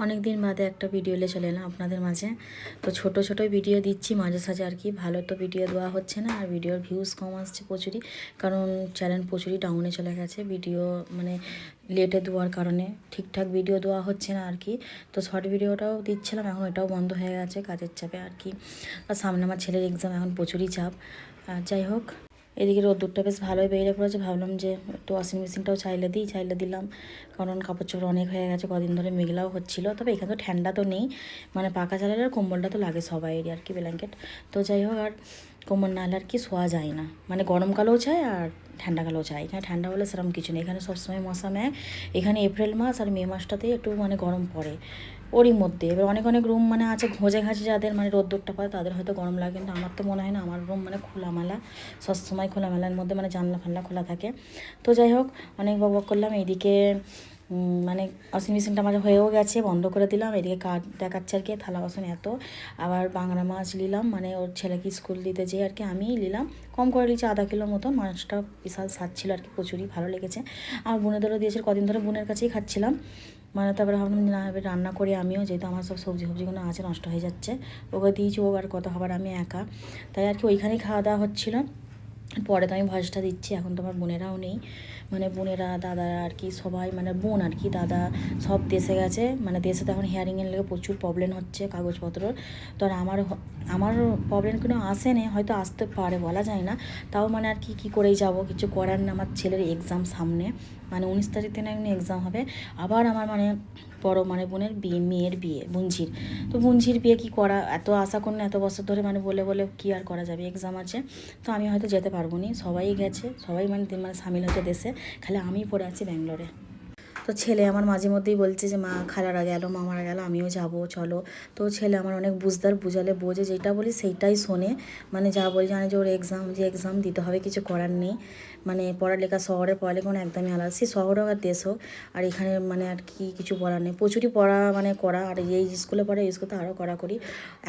অনেক দিন বাদে একটা ভিডিও নিয়ে চলে এলাম আপনাদের মাঝে। তো ছোট ছোট ভিডিও দিচ্ছি মাঝে সাঝে আর কি। ভালো তো ভিডিও দেওয়া হচ্ছে না, আর ভিডিওর ভিউজ কম আসছে প্রচুরই, কারণ চ্যানেল প্রচুরই ডাউনে চলে গেছে। ভিডিও মানে লেটে দেওয়ার কারণে ঠিকঠাক ভিডিও দেওয়া হচ্ছে না আর কি। তো শর্ট ভিডিওটাও দিচ্ছিলাম, এখন এটাও বন্ধ হয়ে গেছে কাজের চাপে আর কি। আর সামনে আমার ছেলের এক্সাম, এখন প্রচুরই চাপ। যাই হোক, এদিকে রোদ্দুরটা বেশ ভালোই বেরিয়ে পড়েছে। ভাবলাম যে একটু ওয়াশিং মেশিনটাও চাইলে দিলাম, কারণ কাপড় চোপড় অনেক হয়ে গেছে, কদিন ধরে মেঘলাও হচ্ছিলো। তবে এখানে তো ঠান্ডা তো নেই, মানে পাকা চালালে আর কম্বলটা তো লাগে সবাইয়েরই আর কি, ব্ল্যাঙ্কেট। তো যাই হোক, আর কম্বল না হলে আর কি শোয়া যায় না, মানে গরমকালেও চাই আর ঠান্ডাকালেও চাই। এখানে ঠান্ডা বলে সেরকম কিছু নেই, এখানে সবসময় মশা ম্যায়। এখানে এপ্রিল মাস আর মে মাসটাতেই একটু মানে গরম পড়ে ওরই মধ্যে। এবার অনেক অনেক রুম মানে আছে ঘোঁজে ঘাঁচে, যাদের মানে রোদ্দুরটা পায় তাদের হয়তো গরম লাগে, কিন্তু আমার তো মনে হয় না। আমার রুম মানে খোলামেলা, সবসময় খোলামেলার মধ্যে, মানে জানলা ফানলা খোলা থাকে। তো যাই হোক, অনেক বক করলাম। এইদিকে মানে ওয়াশিং মেশিনটা আমার হয়েও গেছে, বন্ধ করে দিলাম। এদিকে কাঠ দেখাচ্ছে আর কি, থালা বাসন এত। আবার বাংলা মাছ নিলাম, মানে ওর ছেলেকে স্কুল দিতে যেয়ে আর কি আমিই নিলাম, কম করে নিয়েছি আধা কিলোর মতন। মাছটা বিশাল স্বাদ ছিল আর কি, প্রচুরই ভালো লেগেছে। আর বোনেদেরও দিয়েছে, কদিন ধরে বোনের কাছেই খাচ্ছিলাম। মানে তারপরে ভাবলাম না, এবার রান্না করি আমিও, যেহেতু আমার সব সবজিগুলো আছে নষ্ট হয়ে যাচ্ছে। ওকে দিয়েছি, ও আর কত খাবার, আমি একা। তাই আর কি ওইখানেই খাওয়া দাওয়া হচ্ছিলো। পরে তো আমি ভয়েসটা দিচ্ছি, এখন তো আমার বোনেরাও নেই, মানে বোনেরা দাদারা আর কি সবাই, মানে বোন আর কি দাদা সব দেশে গেছে। মানে দেশে তো এখন হিয়ারিংয়ের লেগে প্রচুর প্রবলেম হচ্ছে কাগজপত্রর। তো আর আমার প্রবলেম কোনো আসেনি, হয়তো আসতে পারে বলা যায় না। তাও মানে আর কি করেই যাব, কিছু করার না। আমার ছেলের এক্সাম সামনে, মানে 19 তারিখ থেকে এক্সাম হবে। আবার আমার মানে বড় মানে বোনের বিয়ে, মেয়ের বিয়ে, বুঞ্জির। তো বুঞ্জির বিয়ে কি করা, এত আশা করুন এত বছর ধরে, মানে বলে বলে কি আর করা যাবে, এক্সাম আছে। তো আমি হয়তো যেতে পারবো না, সবাই গেছে, সবাই মানে সামিল হচ্ছে দেশে, খালি আমি পড়ে আছি ব্যাঙ্গালোরে। তো ছেলে আমার মাঝে মধ্যেই বলছে যে মা খালারা গেল, মামারা গেল, আমিও যাব চলো। তো ছেলে আমার অনেক বুঝদার, বুঝালে বোঝে, যেটা বলি সেইটাই শোনে। মানে যা বলি জানে যে ওর এক্সাম দিতে হবে, কিছু করার নেই। মানে পড়ালেখা শহরে পড়ালেখা মানে একদমই আলাদা, সে শহর হোক আর দেশ হোক। আর এখানে মানে আর কি কিছু বলার নেই, প্রচুরই পড়া মানে করা। আর এই স্কুলে পড়ে, এই স্কুলে আরও করা করি।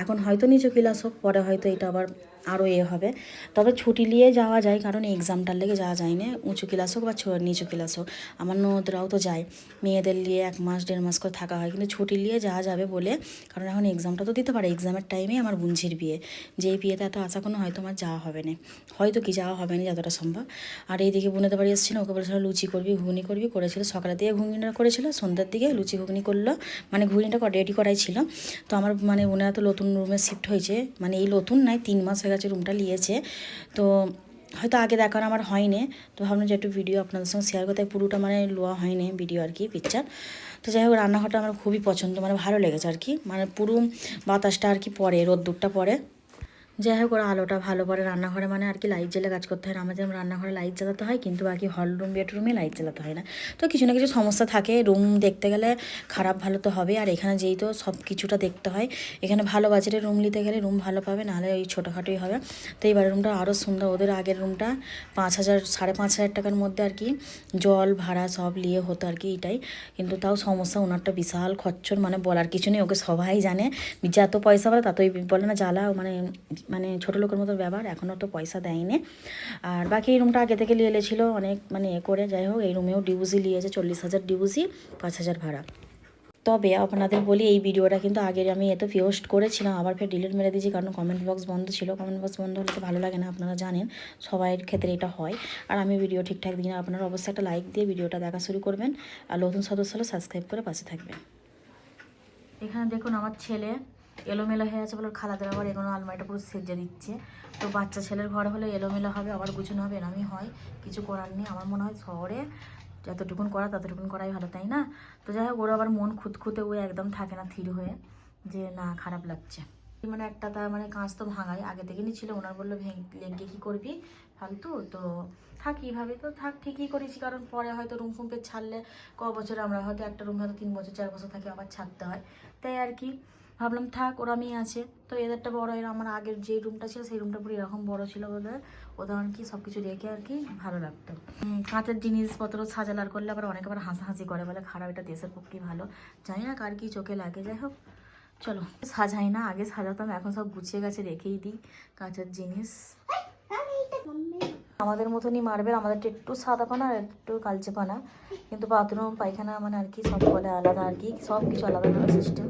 এখন হয়তো নিচু ক্লাস হোক, পরে হয়তো এটা আবার আরও হবে। তবে ছুটি নিয়ে যাওয়া যায়, কারণ এক্সামটার লেগে যাওয়া যায় না, উঁচু ক্লাস হোক বা নিচু ক্লাস হোক। আমার ননদরাও তো যায়, মেয়েদের নিয়ে 1 মাস 1.5 মাস করে থাকা হয়, কিন্তু ছুটি নিয়ে যাওয়া যাবে বলে। কারণ এখন এক্সামটা তো দিতে পারে, এক্সামের টাইমে আমার বুঞ্জির বিয়ে, যেই বিয়েতে এত আশা কোনো হয়তো আমার যাওয়া হবে না, হয়তো কি যাওয়া হবে না যতটা সম্ভব। আর এইদিকে বোনেদের বাড়ি এসেছিল, ওকে বলেছিল লুচি করবি ঘুগনি করবি, করেছিল সকালের দিকে ঘুগনিটা করেছিল, সন্ধ্যার দিকে লুচি ঘুগনি করলো। মানে ঘুগনিটা রেডি করাই ছিল। তো আমার মানে বোনেরা তো নতুন রুমে শিফট হয়েছে, মানে এই নতুন নয় 3 মাস হয়ে গেছে রুমটা নিয়েছে। তো হয়তো আগে দেখানো আমার হয়নি, তো ভাবলাম যে একটু ভিডিও আপনাদের সঙ্গে শেয়ার করতে। পুরোটা মানে লোয়া হয়নি ভিডিও আর কি, পিকচার। তো যাই হোক, রান্নাঘরটা আমার খুবই পছন্দ, মানে ভালো লেগেছে আর কি। মানে পুরো বাতাসটা আর কি পড়ে, রোদ্দুরটা পড়ে। যাই হোক, ওরা আলোটা ভালো করে রান্নাঘরে, মানে আর কি লাইট জ্বেলে কাজ করতে হয় না। আমাদের রান্নাঘরে লাইট জ্বালাতে হয়, কিন্তু বাকি হল রুম বেডরুমে লাইট জ্বালাতে হয় না। তো কিছু না কিছু সমস্যা থাকে, রুম দেখতে গেলে খারাপ ভালো তো হবে। আর এখানে যেই তো সব কিছুটা দেখতে হয়, এখানে ভালো বাজেটের রুম নিতে গেলে রুম ভালো পাবে, নাহলে ওই ছোটোখাটোই হবে। তো এইবার রুমটা আরও সুন্দর। ওদের আগের রুমটা 5,000 5,500 টাকার মধ্যে আর কি জল ভাড়া সব নিয়ে হতো আর কি, এটাই। কিন্তু তাও সমস্যা, ওনারটা বিশাল খরচর, মানে বলার কিছু নেই। ওকে সবাই জানে, যত পয়সা বলে ততই বলে না জ্বালা, মানে মানে ছোটো লোকের মতো ব্যবহার। এখনও তো পয়সা দেয়নি। আর বাকি এই রুমটা আগে থেকে নিয়ে এলেছিল অনেক, মানে করে। যাই হোক, এই রুমেও ডিউজি নিয়েছে 40,000 ডিউজি, 5,000 ভাড়া। তবে আপনাদের বলি, এই ভিডিওটা কিন্তু আগের আমি এত পোস্ট করেছিলাম, আবার ফের ডিলিট মেরে দিয়েছি, কারণ কমেন্ট বক্স বন্ধ ছিল। কমেন্ট বক্স বন্ধ হলে তো ভালো লাগে না, আপনারা জানেন সবাইয়ের ক্ষেত্রে এটা হয়। আর আমি ভিডিও ঠিকঠাক দিই না। আপনারা অবশ্যই একটা লাইক দিয়ে ভিডিওটা দেখা শুরু করবেন, আর নতুন সদস্য হলে সাবস্ক্রাইব করে পাশে থাকবেন। এখানে দেখুন আমার ছেলে এলোমেলো হয়ে আছে বলে খালাদের আবার এগুলো আলমারিটা পুরো সেজে দিচ্ছে। তো বাচ্চা ছেলের ঘর হলে এলোমেলো হবে, আবার গুছানো হবে, এরমই হয়, কিছু করার নেই। আমার মনে হয় শহরে যতটুকুন করা ততটুকুন করাই ভালো, তাই না? তো যাই হোক, ওর আবার মন খুঁতখুঁতে, ও একদম থাকে না থির হয়ে, যে না খারাপ লাগছে। মানে একটা তার মানে কাঁচ তো ভাঙাই আগে থেকে নিয়েছিল, ওনার বললো ভেঙে কী করবি ফালতু, তো থাক এইভাবে। তো থাক, ঠিকই করেছি, কারণ পরে হয়তো রুম ফুম ছাড়লে বছরে আমরা হয়তো একটা রুম হয়তো 3 বছর 4 বছর থাকে, আবার ছাড়তে হয়। তাই আর কি ভাবলাম থাক, ওরা মেয়ে আছে তো, এদেরটা বড়। এরা আমার আগের যে রুমটা ছিল সেই রুমটা পুরো এরকম বড় ছিল বলে ওদের আর কি সব কিছু রেখে আর কি ভালো লাগতো। কাঁচের জিনিসপত্র সাজালার করলে আবার অনেক আবার হাসাহাসি করে, বলে খারাপ, এটা দেশের পক্ষে ভালো, জানি না কার কি চোখে লাগে। যাই হোক, চলো সাজাই না, আগে সাজাতাম, এখন সব গুছিয়ে গেছে রেখেই দিই কাঁচের জিনিস। আমাদের মতনই মার্বেল, আমাদেরটা একটু সাদা পানা আর একটু কালচে পানা, কিন্তু বাথরুম পায়খানা মানে আর কি সব বলে আলাদা আর কি, সব কিছু আলাদা আলাদা সিস্টেম।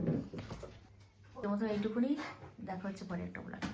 এর মতো এইটুকুনি, দেখা হচ্ছে পরে একটা ব্লগে।